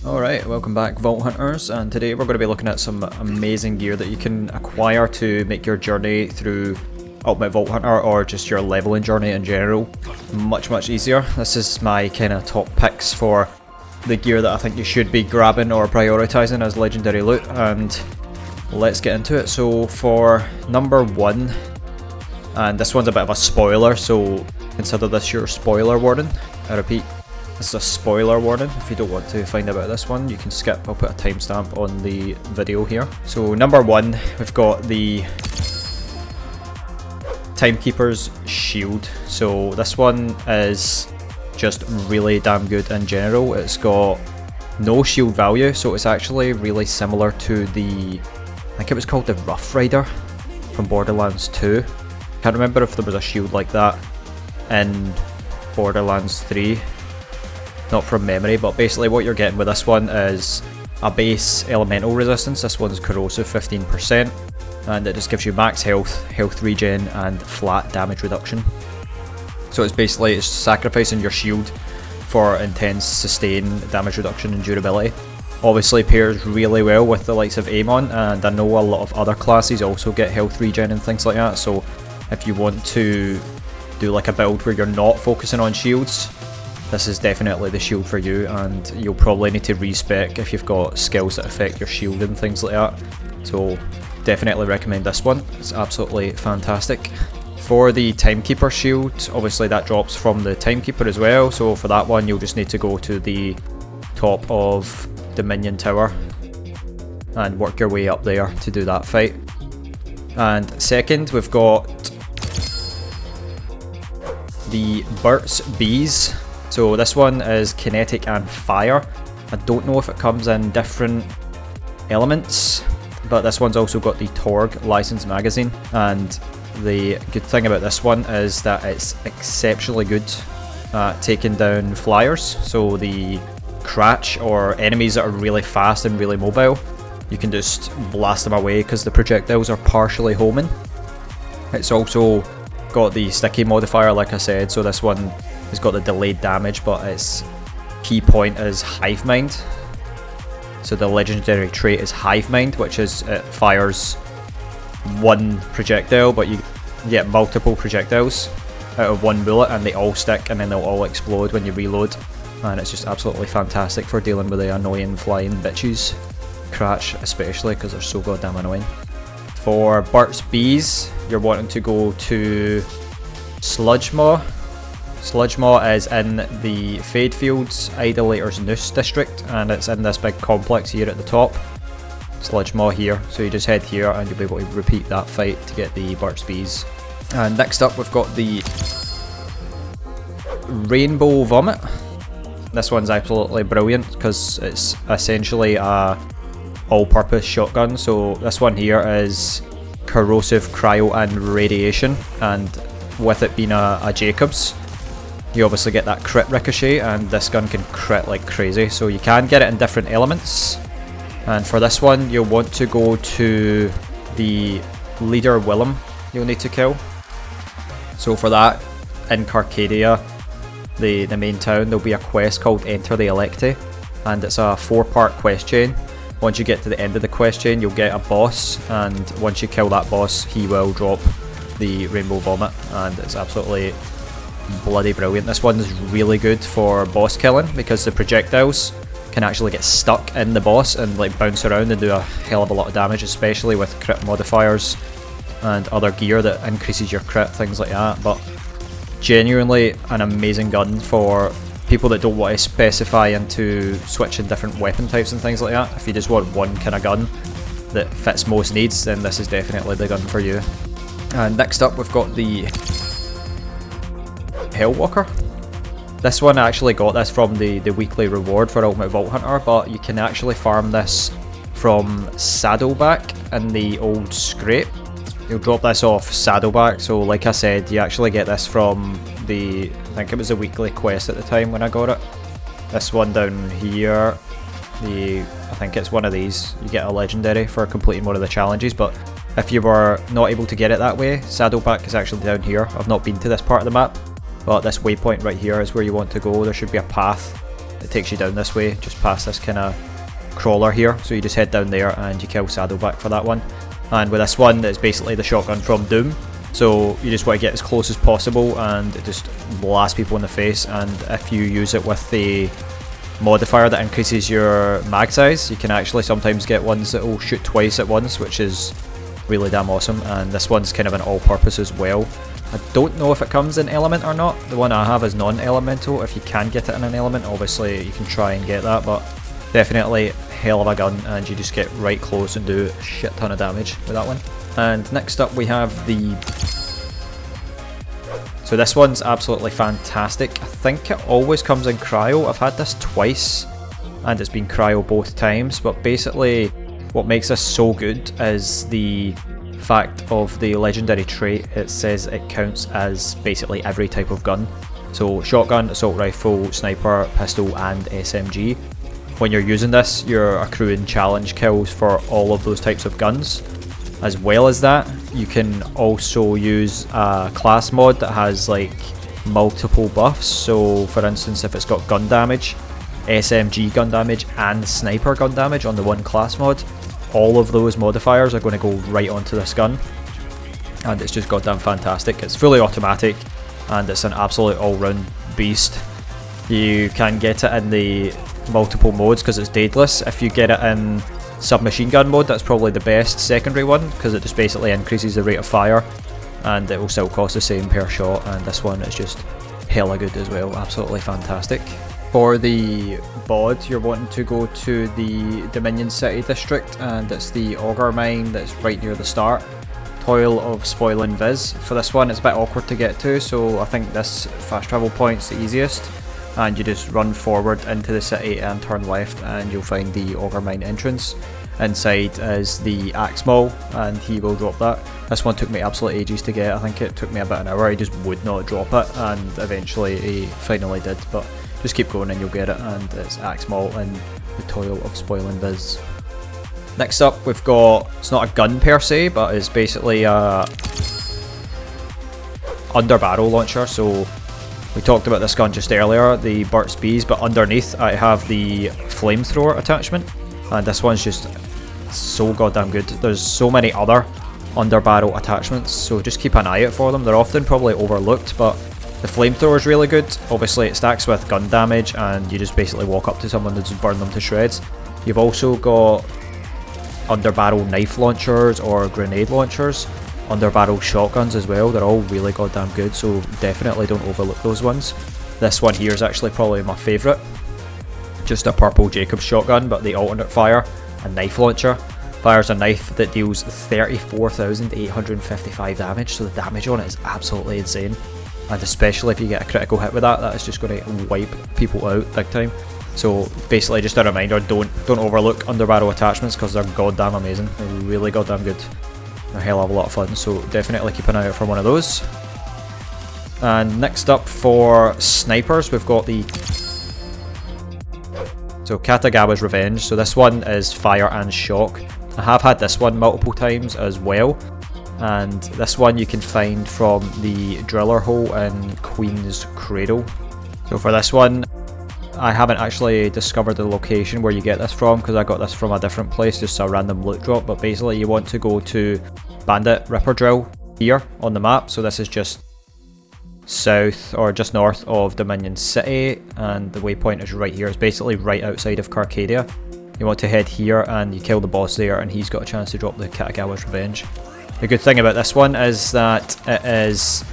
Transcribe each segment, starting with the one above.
Alright, welcome back Vault Hunters, and today we're going to be looking at some amazing gear that you can acquire to make your journey through Ultimate Vault Hunter or just your leveling journey in general much easier. This is my kind of top picks for the gear that I think you should be grabbing or prioritising as legendary loot, and let's get into it. So for number one, and this one's a bit of a spoiler, so consider this your spoiler warning. I repeat, this is a spoiler warning. If you don't want to find out about this one, you can skip. I'll put a timestamp on the video here. So number one, we've got the Timekeeper's Shield. So this one is just really damn good in general. It's got no shield value, so it's actually really similar to the, I think it was called the Rough Rider from Borderlands 2. Can't remember if there was a shield like that in Borderlands 3. Not from memory, but basically what you're getting with this one is a base elemental resistance. This one's corrosive 15%, and it just gives you max health, health regen, and flat damage reduction. So it's sacrificing your shield for intense sustain, damage reduction, and durability. Obviously pairs really well with the likes of Amon, and I know a lot of other classes also get health regen and things like that, so if you want to do like a build where you're not focusing on shields, this is definitely the shield for you, and you'll probably need to respec if you've got skills that affect your shield and things like that. So definitely recommend this one, it's absolutely fantastic. For the Timekeeper Shield, obviously that drops from the Timekeeper as well, so for that one you'll just need to go to the top of Dominion Tower and work your way up there to do that fight. And second, we've got the Burt's Bees. So this one is kinetic and fire. I don't know if it comes in different elements, but this one's also got the Torg license magazine, and the good thing about this one is that it's exceptionally good at taking down flyers. So the Cratch, or enemies that are really fast and really mobile, you can just blast them away because the projectiles are partially homing. It's also got the sticky modifier, like I said, so this one has got the delayed damage, but its key point is Hive Mind. So the legendary trait is Hive Mind, which is it fires one projectile, but you get multiple projectiles out of one bullet, and they all stick and then they'll all explode when you reload. And it's just absolutely fantastic for dealing with the annoying flying bitches. Cratch especially, because they're so goddamn annoying. For Burt's Bees, you're wanting to go to Sludge Maw. Sludge Maw is in the Fadefields Idolator's Noose district, and it's in this big complex here at the top. Sludge Maw here, so you just head here and you'll be able to repeat that fight to get the Burt's Bees. And next up we've got the Rainbow Vomit. This one's absolutely brilliant because it's essentially a all-purpose shotgun. So this one here is corrosive, cryo, and radiation, and with it being a Jacobs, you obviously get that crit ricochet, and this gun can crit like crazy. So you can get it in different elements, and for this one you'll want to go to the leader Willem you'll need to kill. So for that, in Carcadia, the main town, there'll be a quest called Enter the Electi, and it's a 4-part quest chain. Once you get to the end of the quest chain, you'll get a boss, and once you kill that boss, he will drop the Rainbow Vomit, and it's absolutely bloody brilliant. This one is really good for boss killing because the projectiles can actually get stuck in the boss and like bounce around and do a hell of a lot of damage, especially with crit modifiers and other gear that increases your crit, things like that. But genuinely an amazing gun for people that don't want to specify into switching different weapon types and things like that. If you just want one kind of gun that fits most needs, then this is definitely the gun for you. And next up we've got the Hellwalker. This one, I actually got this from the weekly reward for Ultimate Vault Hunter, but you can actually farm this from Saddleback in the old scrape. You'll drop this off Saddleback, so like I said, you actually get this from the, I think it was a weekly quest at the time when I got it. This one down here, I think it's one of these, you get a legendary for completing one of the challenges, but if you were not able to get it that way, Saddleback is actually down here. I've not been to this part of the map, but this waypoint right here is where you want to go. There should be a path it takes you down this way, just past this kind of crawler here. So you just head down there and you kill Saddleback for that one. And with this one, it's basically the shotgun from Doom. So you just want to get as close as possible and it just blasts people in the face. And if you use it with the modifier that increases your mag size, you can actually sometimes get ones that will shoot twice at once, which is really damn awesome. And this one's kind of an all-purpose as well. I don't know if it comes in element or not. The one I have is non-elemental. If you can get it in an element, obviously you can try and get that, but definitely hell of a gun, and you just get right close and do a shit ton of damage with that one. And next up we have the... So this one's absolutely fantastic. I think it always comes in cryo. I've had this twice and it's been cryo both times, but basically what makes this so good is the fact of the legendary trait. It says it counts as basically every type of gun. So shotgun, assault rifle, sniper, pistol and SMG. When you're using this, you're accruing challenge kills for all of those types of guns. As well as that, you can also use a class mod that has like multiple buffs. So for instance, if it's got gun damage, SMG gun damage and sniper gun damage on the one class mod, all of those modifiers are going to go right onto this gun. And it's just goddamn fantastic. It's fully automatic and it's an absolute all-round beast. You can get it in the multiple modes because it's daedalus. If you get it in submachine gun mode, that's probably the best secondary one because it just basically increases the rate of fire and it will still cost the same per shot, and this one is just hella good as well, absolutely fantastic. For the bod, you're wanting to go to the Dominion City district, and it's the auger mine that's right near the start. Toil of Spoiling Viz. For this one it's a bit awkward to get to, so I think this fast travel point's the easiest. And you just run forward into the city and turn left and you'll find the auger mine entrance. Inside is the axe mall and he will drop that. This one took me absolute ages to get. I think it took me about an hour. He just would not drop it and eventually he finally did, but just keep going and you'll get it. And it's axe mall and the Toil of Spoiling Viz. Next up we've got, it's not a gun per se, but it's basically a under barrel launcher. So we talked about this gun just earlier, the Burt's Bees, but underneath I have the flamethrower attachment, and this one's just so goddamn good. There's so many other under barrel attachments, so just keep an eye out for them. They're often probably overlooked, but the flamethrower is really good. Obviously it stacks with gun damage and you just basically walk up to someone and just burn them to shreds. You've also got under barrel knife launchers or grenade launchers. Under barrel shotguns as well, they're all really goddamn good, so definitely don't overlook those ones. This one here is actually probably my favourite. Just a purple Jacobs shotgun, but the alternate fire, a knife launcher. Fires a knife that deals 34,855 damage, so the damage on it is absolutely insane. And especially if you get a critical hit with that, that is just going to wipe people out big time. So basically just a reminder, don't overlook under barrel attachments because they're goddamn amazing. They're really goddamn good. A hell of a lot of fun, so definitely keep an eye out for one of those. And next up for snipers, we've got the Katagawa's Revenge. So this one is fire and shock. I have had this one multiple times as well, and this one you can find from the driller hole in Queen's Cradle. So for this one, I haven't actually discovered the location where you get this from because I got this from a different place, just a random loot drop, but basically you want to go to Bandit Ripper Drill here on the map. So this is just south or just north of Dominion City, and the waypoint is right here. It's basically right outside of Carcadia. You want to head here and you kill the boss there, and he's got a chance to drop the Katagawa's Revenge. The good thing about this one is that it is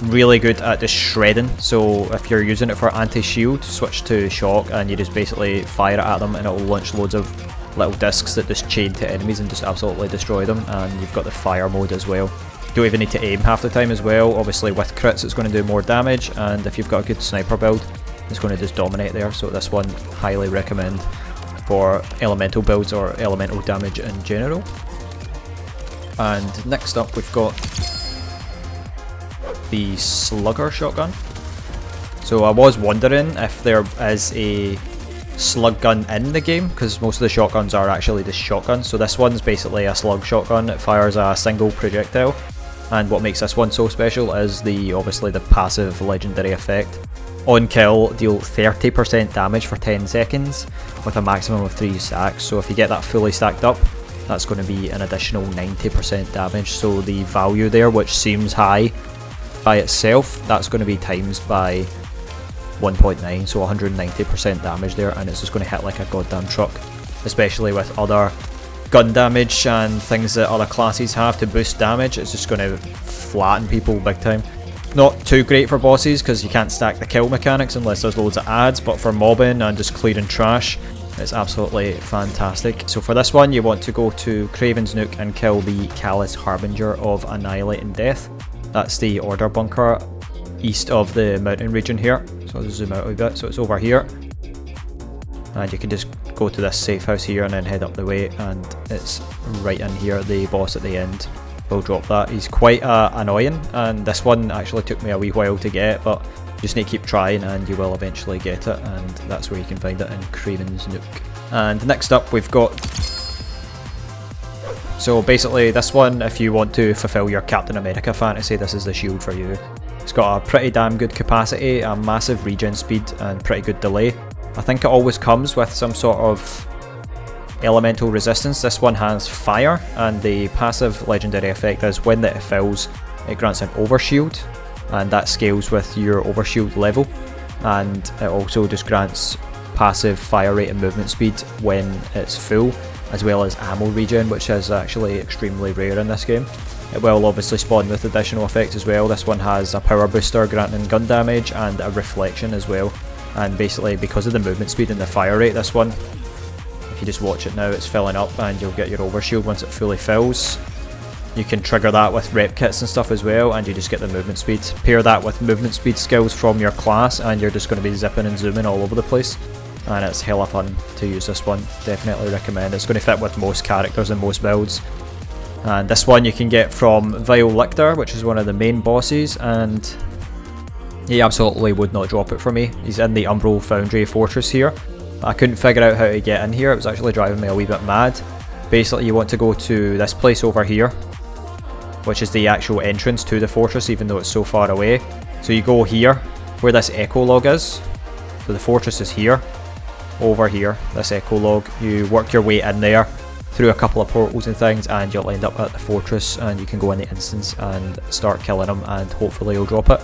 really good at just shredding. So if you're using it for anti-shield, switch to shock and you just basically fire it at them and it will launch loads of little discs that just chain to enemies and just absolutely destroy them. And you've got the fire mode as well. You don't even need to aim half the time as well. Obviously with crits it's going to do more damage, and if you've got a good sniper build it's going to just dominate there. So this one highly recommend for elemental builds or elemental damage in general. And next up we've got the Slugger shotgun. So I was wondering if there is a slug gun in the game, because most of the shotguns are actually just shotguns. So this one's basically a slug shotgun. It fires a single projectile, and what makes this one so special is obviously the passive legendary effect. on kill deal 30% damage for 10 seconds with a maximum of 3 stacks. So if you get that fully stacked up, that's going to be an additional 90% damage. So the value there, which seems high by itself, that's going to be times by 1.9, so 190% damage there, and it's just going to hit like a goddamn truck, especially with other gun damage and things that other classes have to boost damage. It's just going to flatten people big time. Not too great for bosses because you can't stack the kill mechanics unless there's loads of ads, but for mobbing and just clearing trash, it's absolutely fantastic. So for this one, you want to go to Craven's Nook and kill the Callous Harbinger of Annihilating Death. That's the order bunker east of the mountain region here. So I'll zoom out a bit, so it's over here. And you can just go to this safe house here and then head up the way, and it's right in here. The boss at the end will drop that. He's quite annoying, and this one actually took me a wee while to get, but you just need to keep trying and you will eventually get it, and that's where you can find it, in Craven's Nook. And next up we've got, so basically this one, if you want to fulfill your Captain America fantasy, this is the shield for you. It's got a pretty damn good capacity, a massive regen speed and pretty good delay. I think it always comes with some sort of elemental resistance. This one has fire, and the passive legendary effect is when it fills, it grants an overshield, and that scales with your overshield level, and it also just grants passive fire rate and movement speed when it's full, as well as ammo regen, which is actually extremely rare in this game. It will obviously spawn with additional effects as well. This one has a power booster granting gun damage and a reflection as well. And basically, because of the movement speed and the fire rate, this one, if you just watch it now, it's filling up and you'll get your overshield once it fully fills. You can trigger that with rep kits and stuff as well, and you just get the movement speed. Pair that with movement speed skills from your class and you're just going to be zipping and zooming all over the place. And it's hella fun to use this one. Definitely recommend. It's going to fit with most characters and most builds. And this one you can get from Vile Lictor, which is one of the main bosses, and he absolutely would not drop it for me. He's in the Umbral Foundry Fortress here. I couldn't figure out how to get in here. It was actually driving me a wee bit mad. Basically, you want to go to this place over here, which is the actual entrance to the fortress, even though it's so far away. So you go here, where this echo log is. So the fortress is here, over here, this echo log. You work your way in there, through a couple of portals and things, and you'll end up at the fortress, and you can go in the instance and start killing him, and hopefully he'll drop it.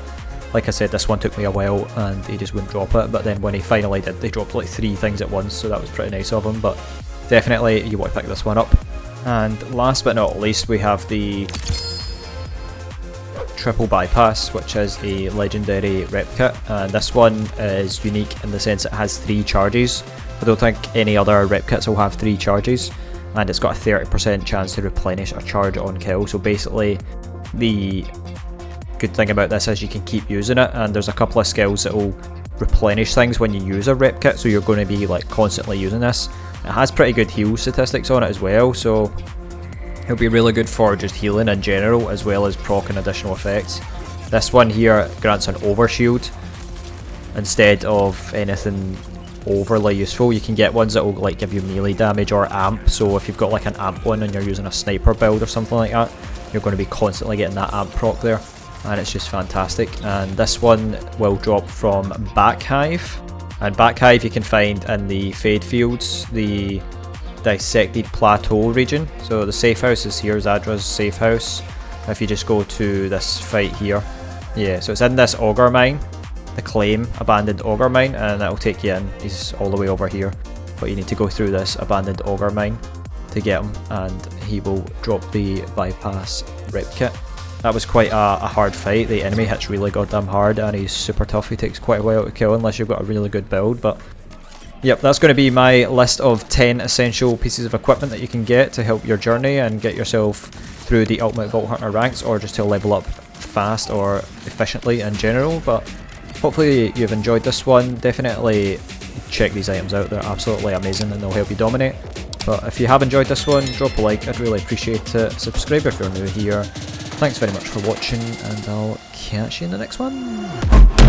Like I said, this one took me a while and he just wouldn't drop it, but then when he finally did, they dropped like 3 things at once, so that was pretty nice of him. But definitely you want to pick this one up. And last but not least, we have the Triple Bypass, which is a legendary rep kit, and this one is unique in the sense it has 3 charges. I don't think any other rep kits will have 3 charges, and it's got a 30% chance to replenish a charge on kill. So basically, the good thing about this is you can keep using it, and there's a couple of skills that will replenish things when you use a rep kit, so you're going to be like constantly using this. It has pretty good heal statistics on it as well, so it'll be really good for just healing in general, as well as proccing additional effects. This one here grants an overshield instead of anything overly useful. You can get ones that will like give you melee damage or amp, so if you've got like an amp one and you're using a sniper build or something like that, you're going to be constantly getting that amp proc there, and it's just fantastic. And this one will drop from Backhive, and Backhive you can find in the Fade Fields, the Dissected Plateau region. So the safe house is here, Zadra's safe house. If you just go to this fight here, yeah, so it's in this auger mine, the Claim abandoned auger mine, and that'll take you in. He's all the way over here, but you need to go through this abandoned auger mine to get him, and he will drop the bypass rep kit. That was quite a hard fight. The enemy hits really goddamn hard, and he's super tough. He takes quite a while to kill unless you've got a really good build. But yep, that's going to be my list of 10 essential pieces of equipment that you can get to help your journey and get yourself through the Ultimate Vault Hunter ranks, or just to level up fast or efficiently in general. But hopefully you've enjoyed this one. Definitely check these items out. They're absolutely amazing and they'll help you dominate. But if you have enjoyed this one, drop a like. I'd really appreciate it. Subscribe if you're new here. Thanks very much for watching, and I'll catch you in the next one.